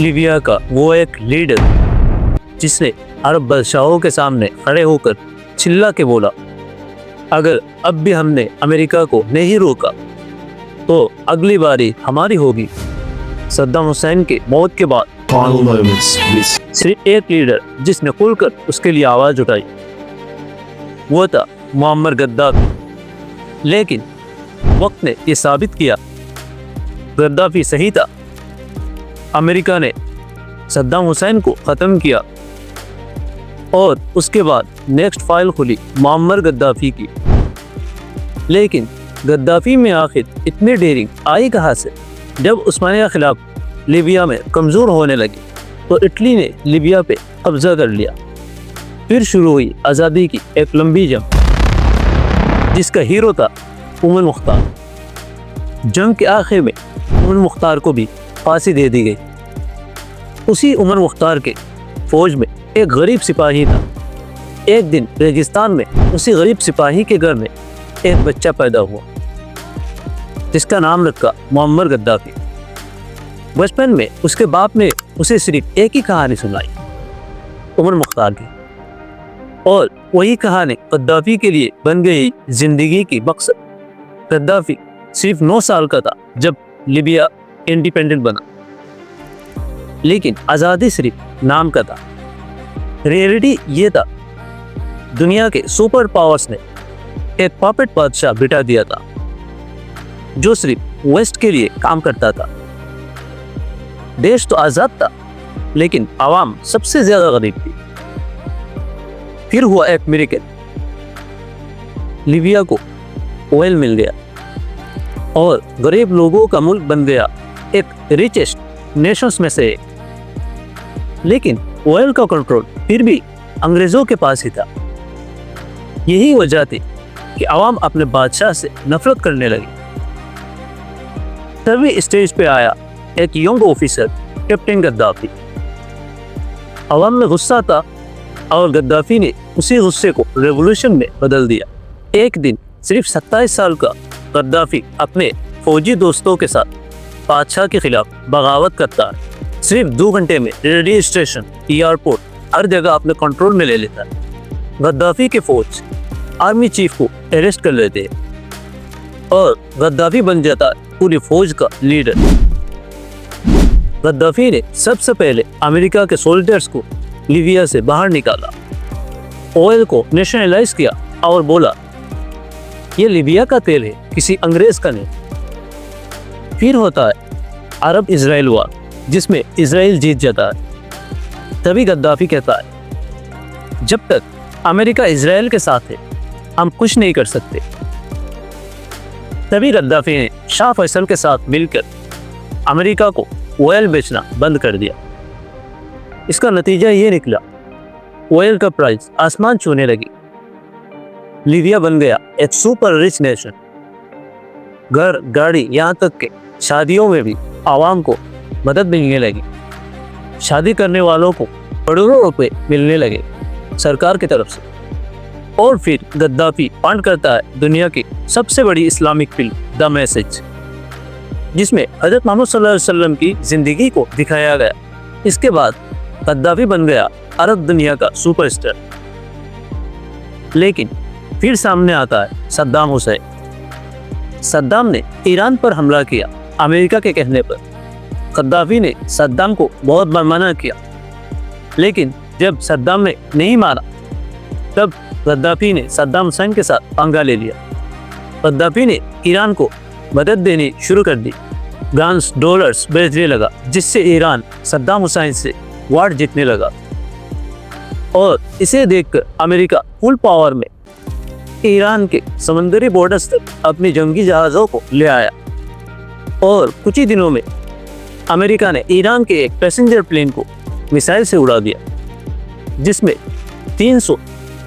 Libya का वो एक लीडर जिसने अरब बादशाहों के सामने खड़े होकर चिल्ला के बोला, अगर अब भी हमने अमेरिका को नहीं रोका तो अगली बारी हमारी होगी। सद्दाम हुसैन के मौत के बाद Final moments with सिर्फ एक लीडर जिसने खुलकर उसके लिए आवाज उठाई, वो था मुअम्मर गद्दाफी। लेकिन वक्त ने यह साबित किया गद्दाफी सही था। अमेरिका ने सद्दाम हुसैन को ख़त्म किया और उसके बाद नेक्स्ट फाइल खुली मुअम्मर गद्दाफी की। लेकिन गद्दाफी में आखिर इतनी डेयरिंग आई कहाँ से? जब उस्मानिया खिलाफ लीबिया में कमज़ोर होने लगी तो इटली ने लीबिया पे कब्जा कर लिया। फिर शुरू हुई आज़ादी की एक लंबी जंग जिसका हीरो था उमर मुख्तार। जंग के आखिर में उमर मुख्तार को भी फांसी दे दी गई। उसी उमर मुख्तार के फौज में एक गरीब सिपाही था। एक दिन रेगिस्तान में उसी गरीब सिपाही के घर में एक बच्चा पैदा हुआ जिसका नाम रखा मुअम्मर गद्दाफी। बचपन में उसके बाप ने उसे सिर्फ एक ही कहानी सुनाई, उमर मुख्तार की, और वही कहानी गद्दाफी के लिए बन गई जिंदगी की मकसद। गद्दाफी सिर्फ 9 साल का था जब लीबिया इंडिपेंडेंट बना, लेकिन आज़ादी सिर्फ नाम का था। रियलिटी ये था, दुनिया के सुपर पावर्स ने एक पपेट बादशाह बिठा दिया था जो सिर्फ वेस्ट के लिए काम करता था। देश तो आज़ाद था लेकिन आवाम सबसे ज्यादा गरीब थी। फिर हुआ एक मिरेकल, लीबिया को ऑयल मिल गया और गरीब लोगों का मुल्क बन गया एक रिचेस्ट नेशंस में से एक। लेकिन ऑयल का कंट्रोल फिर भी अंग्रेजों के पास ही था। यही वजह थी कि आवाम अपने बादशाह से नफरत करने लगी। तभी स्टेज पे आया एक यंग ऑफिसर कैप्टन गद्दाफी। आवाम में गुस्सा था और गद्दाफी ने उसी गुस्से को रेवोल्यूशन में बदल दिया। एक दिन सिर्फ 27 साल का गद्दाफी अपने फौजी दोस्तों के साथ बादशाह के खिलाफ बगावत करता है। सिर्फ 2 घंटे में रेडियो स्टेशन, एयरपोर्ट, हर जगह अपने कंट्रोल में ले लेता है। गद्दाफी के फौज आर्मी चीफ को अरेस्ट कर लेते हैं और गद्दाफी बन जाता है पूरी फौज का लीडर। गद्दाफी ने सबसे पहले अमेरिका के सोल्जर्स को लीबिया से बाहर निकाला, ऑयल को नेशनलाइज किया और बोला ये लीबिया का तेल है, किसी अंग्रेज का नहीं। फिर होता है अरब इजराइल वार जिसमें इजराइल जीत जाता है। तभी गद्दाफी कहता है जब तक अमेरिका इजराइल के साथ है हम कुछ नहीं कर सकते। तभी गद्दाफी ने शाह फैसल के साथ मिलकर अमेरिका को ऑयल बेचना बंद कर दिया। इसका नतीजा ये निकला, ऑयल का प्राइस आसमान छूने लगी। लीबिया बन गया एक सुपर रिच नेशन। घर, गाड़ी, यहाँ तक के शादियों में भी आवाम को मदद मिलने लगी। शादी करने वालों को करोड़ों रुपए मिलने लगे सरकार की तरफ से। और फिर गद्दाफी फंड करता है दुनिया की सबसे बड़ी इस्लामिक फिल्म द मैसेज, जिसमें हजरत मोहम्मद सल्लल्लाहु अलैहि वसल्लम की जिंदगी को दिखाया गया। इसके बाद गद्दाफी बन गया अरब दुनिया का सुपरस्टार। लेकिन फिर सामने आता है सद्दाम हुसैन। सद्दाम ने ईरान पर हमला किया अमेरिका के कहने पर। गद्दाफी ने सद्दाम को बहुत बार मना किया, लेकिन जब सद्दाम ने नहीं माना तब गद्दाफी ने सद्दाम हुसैन के साथ पंगा ले लिया। गद्दाफी ने ईरान को मदद देनी शुरू कर दी, गन्स, डॉलर्स भेजने लगा, जिससे ईरान सद्दाम हुसैन से वार जीतने लगा। और इसे देखकर अमेरिका फुल पावर में ईरान के समुद्री बॉर्डर्स तक अपनी जंगी जहाज़ों को ले आया। और कुछ ही दिनों में अमेरिका ने ईरान के एक पैसेंजर प्लेन को मिसाइल से उड़ा दिया, जिसमें 300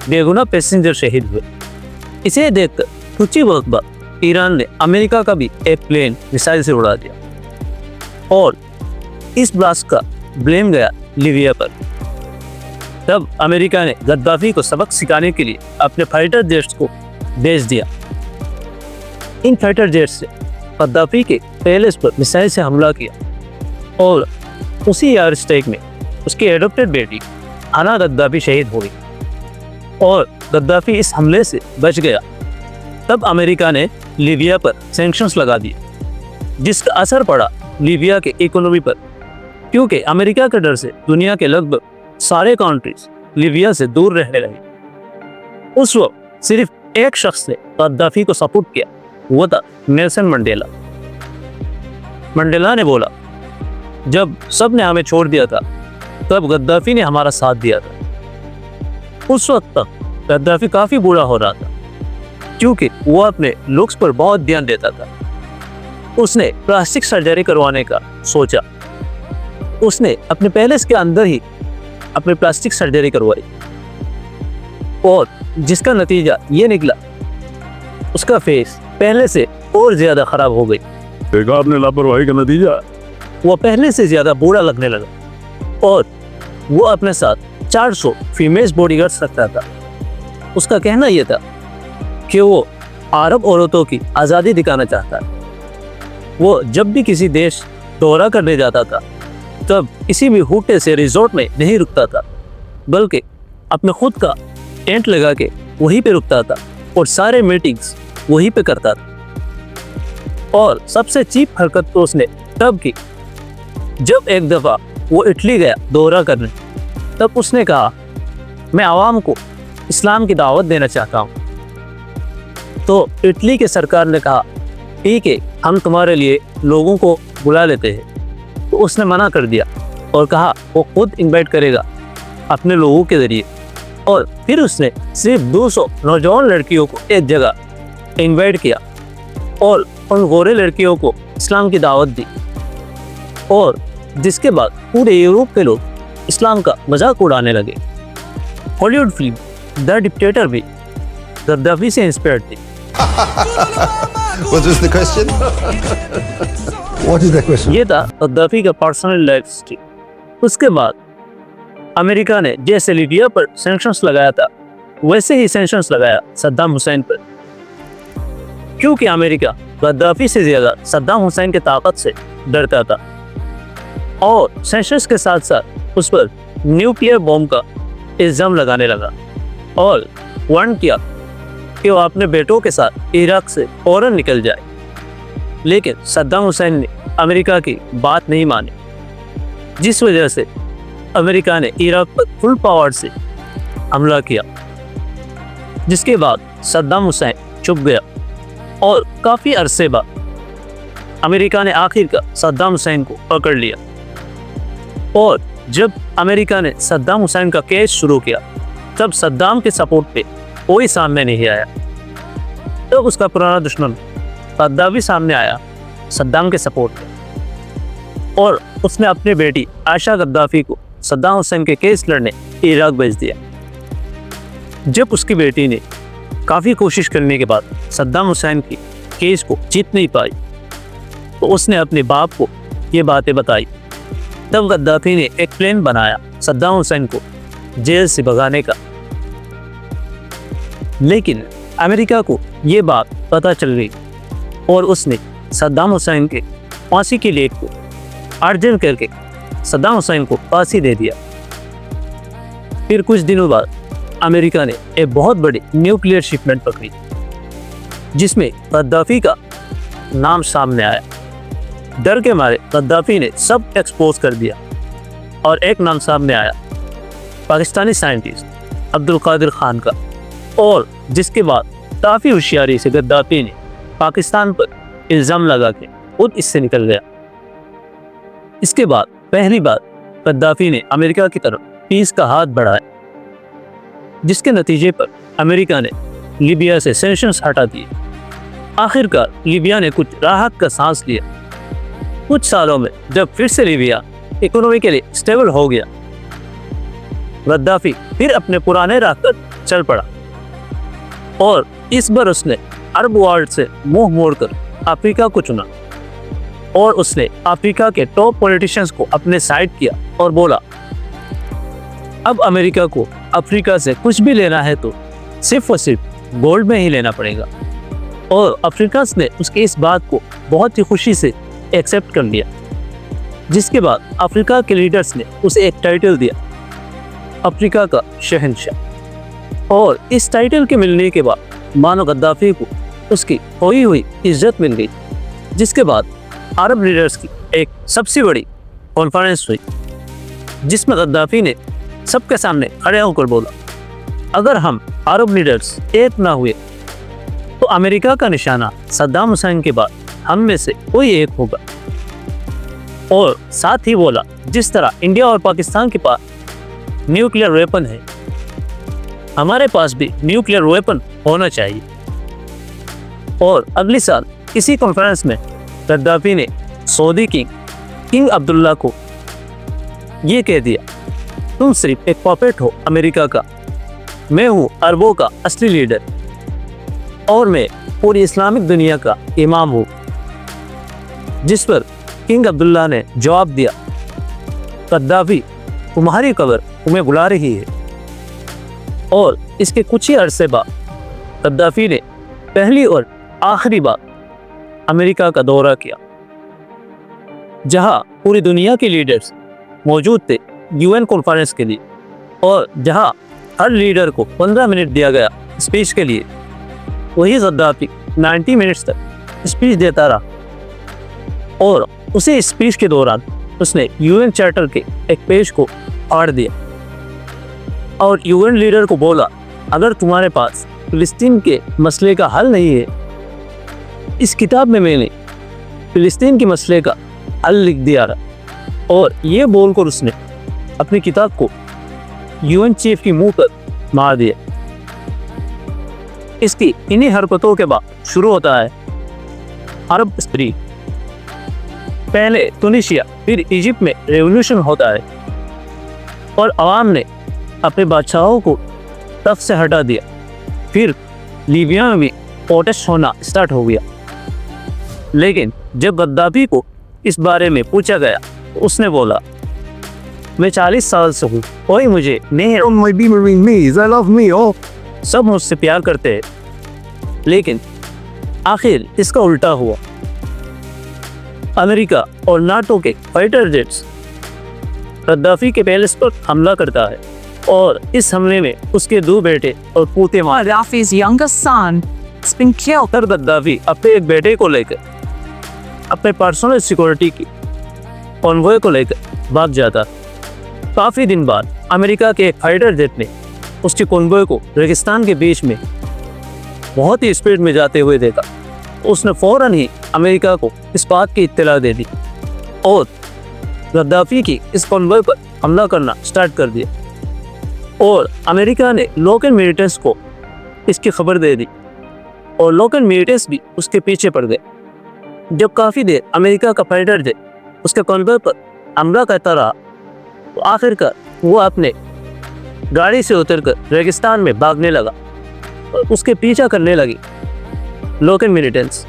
बेगुनाह पैसेंजर शहीद हुए। इसे देखकर कुछ ही वक्त बाद ईरान ने अमेरिका का भी एक प्लेन मिसाइल से उड़ा दिया और इस ब्लास्ट का ब्लेम गया लीबिया पर। तब अमेरिका ने गद्दाफी को सबक सिखाने के लिए अपने फाइटर जेट्स को भेज दिया। इन फाइटर जेट्स से गद्दाफी के पैलेस पर मिसाइल से हमला किया और उसी एयर स्ट्राइक में उसकी एडॉप्टेड बेटी हाना गद्दाफी शहीद हो गई और गद्दाफी इस हमले से बच गया। तब अमेरिका ने लीबिया पर सैंक्शंस लगा दिए, जिसका असर पड़ा लीबिया के इकोनॉमी पर, क्योंकि अमेरिका के डर से दुनिया के लगभग सारे कंट्रीज लीबिया से दूर रहने लगे। उस वक्त सिर्फ एक शख्स ने गद्दाफी को सपोर्ट किया, वो था नेल्सन मंडेला। मंडेला ने बोला, जब सब ने हमें छोड़ दिया था तब गद्दाफी ने हमारा साथ दिया था। उस वक्त तक गद्दाफी काफी बुरा हो रहा था, क्योंकि वो अपने लुक्स पर बहुत ध्यान देता था। उसने प्लास्टिक सर्जरी करवाने का सोचा। उसने अपने पैलेस के अंदर ही अपनी प्लास्टिक सर्जरी करवाई और जिसका नतीजा ये निकला, उसका फेस पहले से और ज्यादा खराब हो गई। देखा आपने लापरवाही का नतीजा। वो पहले से ज्यादा बुरा लगने लगा और वो अपने साथ 400 फीमेल बॉडीगार्ड्स रखता था। उसका कहना यह था कि वो अरब औरतों की आज़ादी दिखाना चाहता है। वो जब भी किसी देश दौरा करने जाता था तब किसी भी होटल से रिजॉर्ट में नहीं रुकता था, बल्कि अपने खुद का टेंट लगा के वहीं पे रुकता था और सारे मीटिंग्स वहीं पे करता था। और सबसे चीप हरकत तो उसने तब की जब एक दफ़ा वो इटली गया दौरा करने। तब उसने कहा, मैं आवाम को इस्लाम की दावत देना चाहता हूँ। तो इटली के सरकार ने कहा, ठीक है, हम तुम्हारे लिए लोगों को बुला लेते हैं। तो उसने मना कर दिया और कहा वो खुद इनवाइट करेगा अपने लोगों के ज़रिए। और फिर उसने सिर्फ 200 नौजवान लड़कियों को एक जगह इनवाइट किया और उन गोरे लड़कियों को इस्लाम की दावत दी। और जिसके बाद पूरे यूरोप के लोग इस्लाम का मजाक उड़ाने लगे। हॉलीवुड फिल्म द डिक्टेटर भी गद्दाफी से इंस्पायर्ड थी। What is the question? What is the question? ये था गद्दाफी का पर्सनल लाइफ हिस्ट्री। उसके बाद अमेरिका ने जैसे लीबिया पर सैंक्शंस लगाया था, वैसे ही सैंक्शंस लगाया सद्दाम हुसैन पर, क्योंकि अमेरिका गद्दाफी से ज्यादा सद्दाम हुसैन की ताकत से डरता था। और सैंक्शंस के साथ साथ उस पर न्यूक्लियर बॉम्ब का इल्जाम लगाने लगा और वार्न किया कि वो अपने बेटों के साथ इराक से फौरन निकल जाए। लेकिन सद्दाम हुसैन ने अमेरिका की बात नहीं मानी, जिस वजह से अमेरिका ने इराक पर फुल पावर से हमला किया। जिसके बाद सद्दाम हुसैन छुप गया और काफ़ी अरसे बाद अमेरिका ने आखिरकार सद्दाम हुसैन को पकड़ लिया। और जब अमेरिका ने सद्दाम हुसैन का केस शुरू किया तब सद्दाम के सपोर्ट पे कोई सामने नहीं आया। तब उसका पुराना दुश्मन गद्दाफी सामने आया सद्दाम के सपोर्ट पे, और उसने अपनी बेटी आयशा गद्दाफी को सद्दाम हुसैन के केस लड़ने इराक भेज दिया। जब उसकी बेटी ने काफ़ी कोशिश करने के बाद सद्दाम हुसैन की केस को जीत नहीं पाई तो उसने अपने बाप को ये बातें बताई। तब गद्दाफी ने एक प्लान बनाया सद्दाम हुसैन को जेल से भगाने का। लेकिन अमेरिका को ये बात पता चल गई और उसने सद्दाम हुसैन के फांसी की डेट को अर्जेंट करके सद्दाम हुसैन को फांसी दे दिया। फिर कुछ दिनों बाद अमेरिका ने एक बहुत बड़ी न्यूक्लियर शिपमेंट पकड़ी, जिसमें गद्दाफी का नाम सामने आया। डर के मारे गद्दाफी ने सब एक्सपोज कर दिया और एक नाम सामने आया, पाकिस्तानी साइंटिस्ट अब्दुल कादिर खान का। और जिसके बाद काफ़ी होशियारी से गद्दाफी ने पाकिस्तान पर इल्ज़ाम लगा के खुद इससे निकल गया। इसके बाद पहली बार गद्दाफी ने अमेरिका की तरफ पीस का हाथ बढ़ाया, जिसके नतीजे पर अमेरिका ने लीबिया से सैंक्शंस हटा दिए। आखिरकार लीबिया ने कुछ राहत का सांस लिया। कुछ सालों में जब फिर से लीबिया इकोनॉमिकली स्टेबल हो गया, गद्दाफी फिर अपने पुराने राह पर चल पड़ा और इस बार उसने अरब वर्ल्ड से मुंह मोड़कर अफ्रीका को चुना। और उसने अफ्रीका के टॉप पॉलिटिशियंस को अपने साइड किया और बोला, अब अमेरिका को अफ्रीका से कुछ भी लेना है तो सिर्फ और सिर्फ गोल्ड में ही लेना पड़ेगा। और अफ्रीकन्स ने उसकी इस बात को बहुत ही खुशी से एक्सेप्ट कर लिया। जिसके बाद अफ्रीका के लीडर्स ने उसे एक टाइटल दिया, अफ्रीका का शहंशाह। और इस टाइटल के मिलने के बाद मानो गद्दाफी को उसकी खोई हुई इज्जत मिल गई। जिसके बाद अरब लीडर्स की एक सबसे बड़ी कॉन्फ्रेंस हुई, जिसमें गद्दाफी ने सबके सामने खड़े होकर बोला, अगर हम अरब लीडर्स एक ना हुए तो अमेरिका का निशाना सद्दाम हुसैन के बाद हम में से कोई एक होगा। और साथ ही बोला, जिस तरह इंडिया और पाकिस्तान के पास न्यूक्लियर वेपन है, हमारे पास भी न्यूक्लियर वेपन होना चाहिए। और अगले साल इसी कॉन्फ्रेंस में गद्दाफी ने सऊदी किंग अब्दुल्ला को ये कह दिया, तुम सिर्फ एक पपेट हो अमेरिका का, मैं हूँ अरबों का असली लीडर और मैं पूरी इस्लामिक दुनिया का इमाम हूँ। जिस पर किंग अब्दुल्ला ने जवाब दिया, गद्दाफी तुम्हारी कब्र तुम्हें बुला रही है। और इसके कुछ ही अरसे बाद गद्दाफी ने पहली और आखिरी बार अमेरिका का दौरा किया, जहां पूरी दुनिया के लीडर्स मौजूद थे यूएन कॉन्फ्रेंस के लिए, और जहां हर लीडर को 15 मिनट दिया गया स्पीच के लिए। वही गद्दाफी 90 मिनट्स तक स्पीच देता रहा और उसी स्पीच के दौरान उसने यूएन चार्टर के एक पेज को फाड़ दिया और यूएन लीडर को बोला, अगर तुम्हारे पास फिलिस्तीन के मसले का हल नहीं है, इस किताब में मैंने फिलिस्तीन के मसले का हल लिख दिया रहा। और ये बोलकर उसने अपनी किताब को यूएन चीफ की मुंह पर मार दिया। इसकी इन्हीं हरकतों के बाद शुरू होता है अरब स्प्रिंग। पहले तुनिशिया फिर इजिप्ट में रेवोल्यूशन होता है और अवाम ने अपने बादशाहों को तख्त से हटा दिया। फिर लीबिया में भी प्रोटेस्ट होना स्टार्ट हो गया। लेकिन जब गद्दाफी को इस बारे में पूछा गया तो उसने बोला, मैं 40 साल से हूँ, कोई मुझे नहीं, सब मुझसे प्यार करते हैं। लेकिन आखिर इसका उल्टा हुआ। अमेरिका और नाटो के फाइटर जेट्स गद्दाफी के पैलेस पर हमला करता है और इस हमले में उसके 2 बेटे और पोते मार। Gaddafi's younger son has been killed. फिर गद्दाफी अपने एक बेटे को लेकर अपने पर्सनल सिक्योरिटी की कॉन्वॉय को लेकर भाग जाता। काफ़ी दिन बाद अमेरिका के एक फाइटर जेट ने उसकी कॉन्वॉय को रेगिस्तान के बीच में बहुत ही स्पीड में जाते हुए देखा। उसने फौरन ही अमेरिका को इस बात की इत्तला दे दी और गद्दाफी की इस कॉन्वॉय पर हमला करना स्टार्ट कर दिया। और अमेरिका ने लोकल मिलिटेंट्स को इसकी खबर दे दी और लोकल मिलिटेंट्स भी उसके पीछे पड़ गए। जब काफ़ी देर अमेरिका का फाइटर जेट उसके कॉन्वॉय पर हमला करता रहा तो आखिरकार वो अपने गाड़ी से उतरकर रेगिस्तान में भागने लगा और उसके पीछा करने लगी लोकल मिलिटेंट्स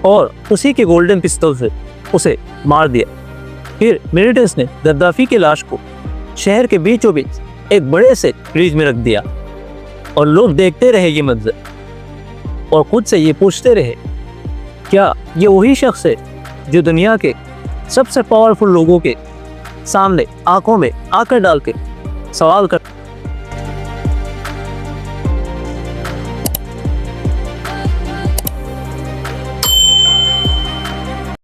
और उसी के गोल्डन पिस्तौल से उसे मार दिया। फिर मिलिटेंट्स ने गद्दाफी की लाश को शहर के बीचों बीच एक बड़े से फ्रिज में रख दिया और लोग देखते रहे ये मंजर और खुद से ये पूछते रहे, क्या ये वही शख्स है जो दुनिया के सबसे पावरफुल लोगों के सामने आंखों में आंखें डाल के सवाल कर